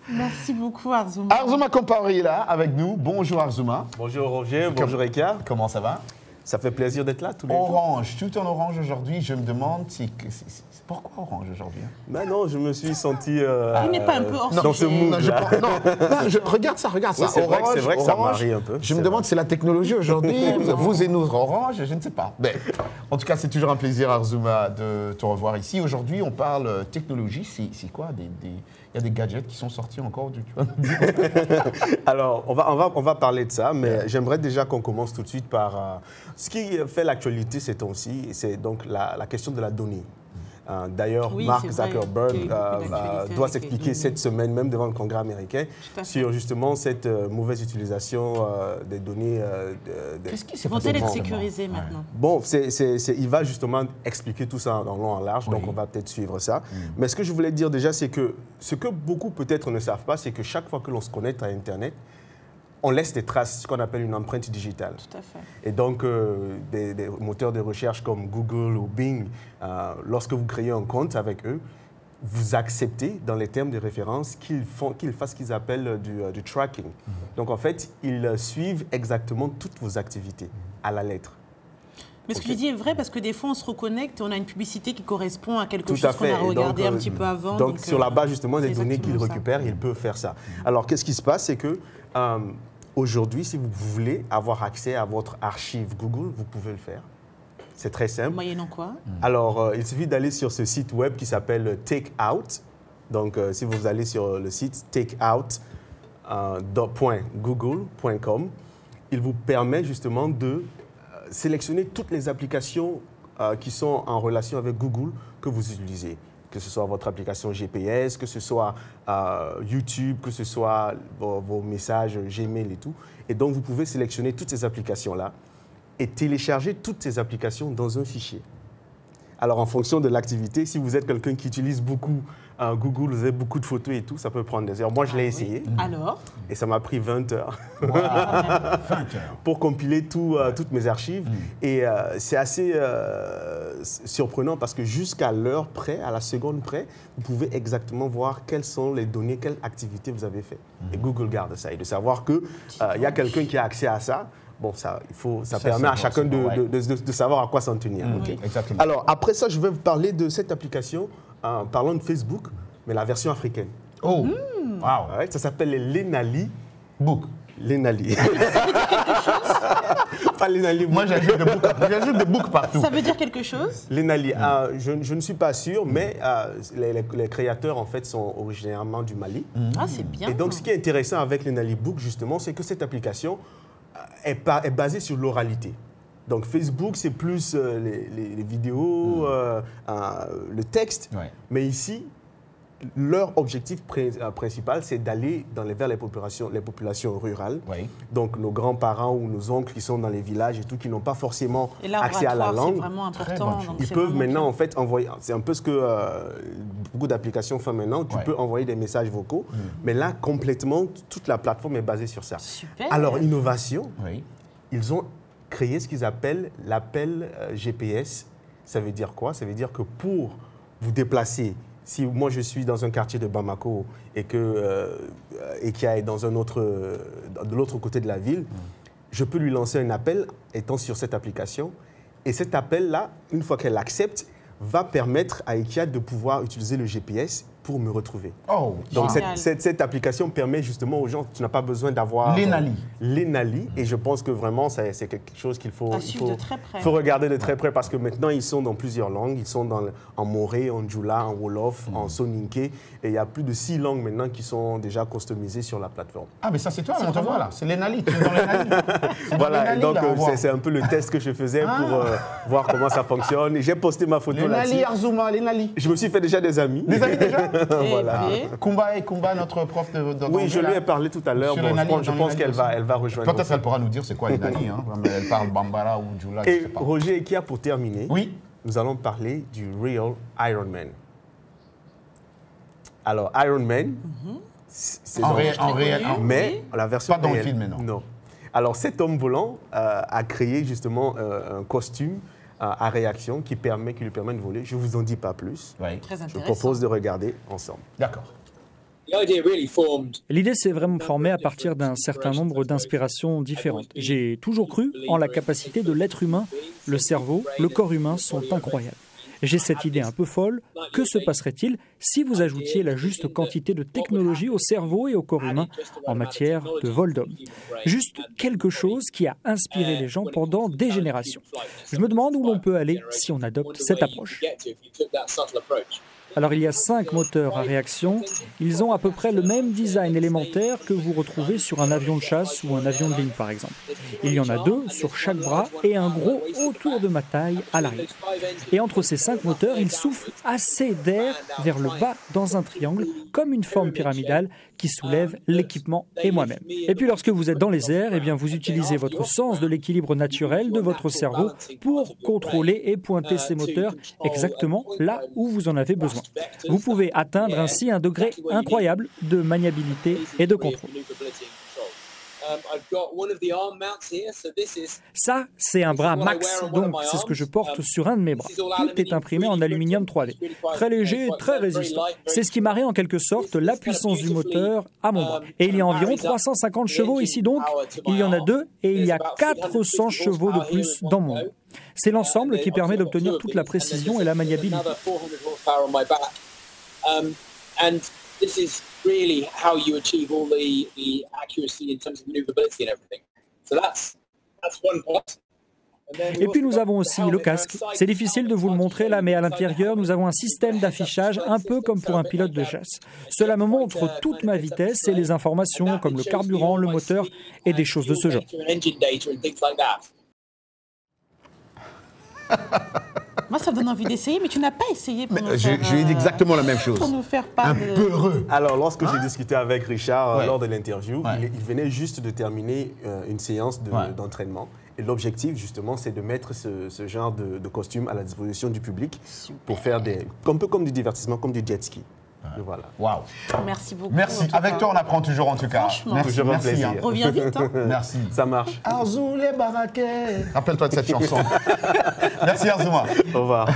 Merci beaucoup, Arzouma. Arzouma Kompari est là avec nous. Bonjour Arzouma. Bonjour Roger, bonjour Eka. Comment ça va? Ça fait plaisir d'être là tous les jours. Orange, tout en orange aujourd'hui. Je me demande pourquoi orange aujourd'hui? Ben non, je me suis senti Il n'est pas un peu hors dans ce mood là. Regarde ça. Oui, c'est vrai que ça orange. varie un peu. Je me demande si c'est la technologie aujourd'hui, vous et nous orange, je ne sais pas. Mais, en tout cas, c'est toujours un plaisir Arzouma de te revoir ici. Aujourd'hui, on parle technologie. C'est quoi il y a des gadgets qui sont sortis encore du. Alors, on va parler de ça, mais j'aimerais déjà qu'on commence tout de suite par ce qui fait l'actualité ces temps-ci, c'est donc la question de la donnée. D'ailleurs, oui, Mark Zuckerberg doit s'expliquer cette semaine, même devant le Congrès américain, sur justement cette mauvaise utilisation des données. Qu'est-ce qui s'est passé? Vont-elles être sécurisées maintenant? Bon, il va justement expliquer tout ça en long et en large, donc on va peut-être suivre ça. Mais ce que je voulais dire déjà, c'est que ce que beaucoup peut-être ne savent pas, c'est que chaque fois que l'on se connecte à Internet, on laisse des traces, ce qu'on appelle une empreinte digitale. Tout à fait. Et donc, des moteurs de recherche comme Google ou Bing, lorsque vous créez un compte avec eux, vous acceptez, dans les termes de référence, qu'ils fassent ce qu'ils appellent du tracking. Donc, en fait, ils suivent exactement toutes vos activités, à la lettre. Mais ce que je dis est vrai parce que des fois, on se reconnecte et on a une publicité qui correspond à quelque chose qu'on a regardé un petit peu avant. Donc, sur la base justement des données qu'ils récupèrent, ils peuvent faire ça. Alors, qu'est-ce qui se passe? C'est que aujourd'hui, si vous voulez avoir accès à votre archive Google, vous pouvez le faire. C'est très simple. Moyennant quoi? Alors, il suffit d'aller sur ce site web qui s'appelle Takeout. Donc, si vous allez sur le site takeout.google.com, il vous permet justement de sélectionner toutes les applications qui sont en relation avec Google que vous utilisez. Que ce soit votre application GPS, que ce soit YouTube, que ce soit vos messages Gmail et tout. Et donc, vous pouvez sélectionner toutes ces applications-là et télécharger toutes ces applications dans un fichier. Alors, en fonction de l'activité, si vous êtes quelqu'un qui utilise beaucoup Google, vous avez beaucoup de photos et tout, ça peut prendre des heures. Moi, je l'ai essayé. Alors? Et ça m'a pris 20 heures. Wow. 20 heures. Pour compiler toutes mes archives. Et c'est assez surprenant parce que jusqu'à l'heure près, à la seconde près, vous pouvez exactement voir quelles sont les données, quelles activités vous avez faites. Et Google garde ça. Et de savoir qu'il y a quelqu'un qui a accès à ça, bon, ça permet à chacun de savoir à quoi s'en tenir. Okay. Exactement. Alors, après ça, je vais vous parler de cette application en parlant de Facebook, mais la version africaine. Oh, wow. Ouais, ça s'appelle les Lenali Book. Lenali. Pas Lenali Book. Moi, j'ajoute des books partout. Ça veut dire quelque chose? Lenali, je ne suis pas sûr, mais les créateurs, en fait, sont originairement du Mali. Ah, c'est bien. Et donc, ce qui est intéressant avec Lenali Book, justement, c'est que cette application est basée sur l'oralité. Donc, Facebook, c'est plus les vidéos, le texte. Ouais. Mais ici, leur objectif principal, c'est d'aller vers les populations rurales. Oui. Donc, nos grands-parents ou nos oncles qui sont dans les villages et tout, qui n'ont pas forcément accès à la langue. C'est vraiment important. Ils peuvent maintenant, en fait, envoyer... C'est un peu ce que beaucoup d'applications font maintenant. Tu peux envoyer des messages vocaux. Mais là, complètement, toute la plateforme est basée sur ça. Super. Alors, innovation, ils ont créé ce qu'ils appellent l'appel GPS. Ça veut dire quoi? Ça veut dire que pour vous déplacer, si moi je suis dans un quartier de Bamako et qu'il y a de l'autre côté de la ville, je peux lui lancer un appel étant sur cette application. Et cet appel-là, une fois qu'elle l'accepte, va permettre à Ekia de pouvoir utiliser le GPS pour me retrouver. Oh, donc cette application permet justement aux gens, tu n'as pas besoin d'avoir l'Enali. Et je pense que vraiment, c'est quelque chose qu'il faut regarder de très près parce que maintenant, ils sont dans plusieurs langues. Ils sont en Moré, en Djoula, en Wolof, en Soninké. Et il y a plus de 6 langues maintenant qui sont déjà customisées sur la plateforme. Ah, mais ça, c'est toi, on te voit là. C'est l'Enali. Tu es dans l'Enali. Voilà, donc c'est un peu le test que je faisais pour voir comment ça fonctionne. Et j'ai posté ma photo là-dessus. L'Enali, Arzouma, l'Enali. Je me suis fait déjà des amis. Des amis déjà? Voilà. Kumba, notre prof de oui, je lui ai parlé tout à l'heure. Bon, je pense qu'elle va rejoindre. Peut-être qu'elle pourra nous dire c'est quoi l'Enali. Hein. Elle parle Bambara ou Djoula. Et Roger Ekia, pour terminer, nous allons parler du Real Iron Man. Alors, Iron Man, c'est en réel, mais la version pas dans le film, non. Non. Alors, cet homme volant a créé justement un costume à réaction qui lui permet de voler. Je ne vous en dis pas plus. Très intéressant. Je propose de regarder ensemble. D'accord. L'idée s'est vraiment formée à partir d'un certain nombre d'inspirations différentes. J'ai toujours cru en la capacité de l'être humain. Le cerveau, le corps humain sont incroyables. J'ai cette idée un peu folle. Que se passerait-il si vous ajoutiez la juste quantité de technologie au cerveau et au corps humain en matière de vol d'homme? Juste quelque chose qui a inspiré les gens pendant des générations. Je me demande où l'on peut aller si on adopte cette approche. Alors il y a 5 moteurs à réaction. Ils ont à peu près le même design élémentaire que vous retrouvez sur un avion de chasse ou un avion de ligne par exemple. Il y en a 2 sur chaque bras et un gros autour de ma taille à l'arrière. Et entre ces 5 moteurs, ils soufflent assez d'air vers le bas dans un triangle, comme une forme pyramidale qui soulève l'équipement et moi-même. Et puis lorsque vous êtes dans les airs, eh bien, vous utilisez votre sens de l'équilibre naturel de votre cerveau pour contrôler et pointer ces moteurs exactement là où vous en avez besoin. Vous pouvez atteindre ainsi un degré incroyable de maniabilité et de contrôle. Ça, c'est un bras max, donc c'est ce que je porte sur un de mes bras. Tout est imprimé en aluminium 3D. Très léger, très résistant. C'est ce qui marie en quelque sorte la puissance du moteur à mon bras. Et il y a environ 350 chevaux ici donc. Il y en a 2 et il y a 400 chevaux de plus dans mon dos. C'est l'ensemble qui permet d'obtenir toute la précision et la maniabilité. This is really how you achieve all the accuracy in terms of maneuverability and everything. So that's one part. Et puis nous avons aussi le casque. C'est difficile de vous le montrer là, mais à l'intérieur, nous avons un système d'affichage un peu comme pour un pilote de chasse. Cela me montre toute ma vitesse et les informations comme le carburant, le moteur et des choses de ce genre. Moi, ça me donne envie d'essayer, mais tu n'as pas essayé pour nous faire... J'ai dit exactement la même chose. Pour nous faire part de... peureux. Alors, lorsque j'ai discuté avec Richard lors de l'interview, il venait juste de terminer une séance d'entraînement. Et l'objectif, justement, c'est de mettre ce genre de costume à la disposition du public pour faire un peu comme du divertissement, comme du jet ski. Voilà. Waouh. Merci beaucoup. Merci. Avec toi, on apprend toujours en tout cas. Franchement. Merci. Merci. Reviens vite. Hein. Merci. Ça marche. Arzou les baraquets. Rappelle-toi de cette chanson. Merci Arzouma. Au revoir.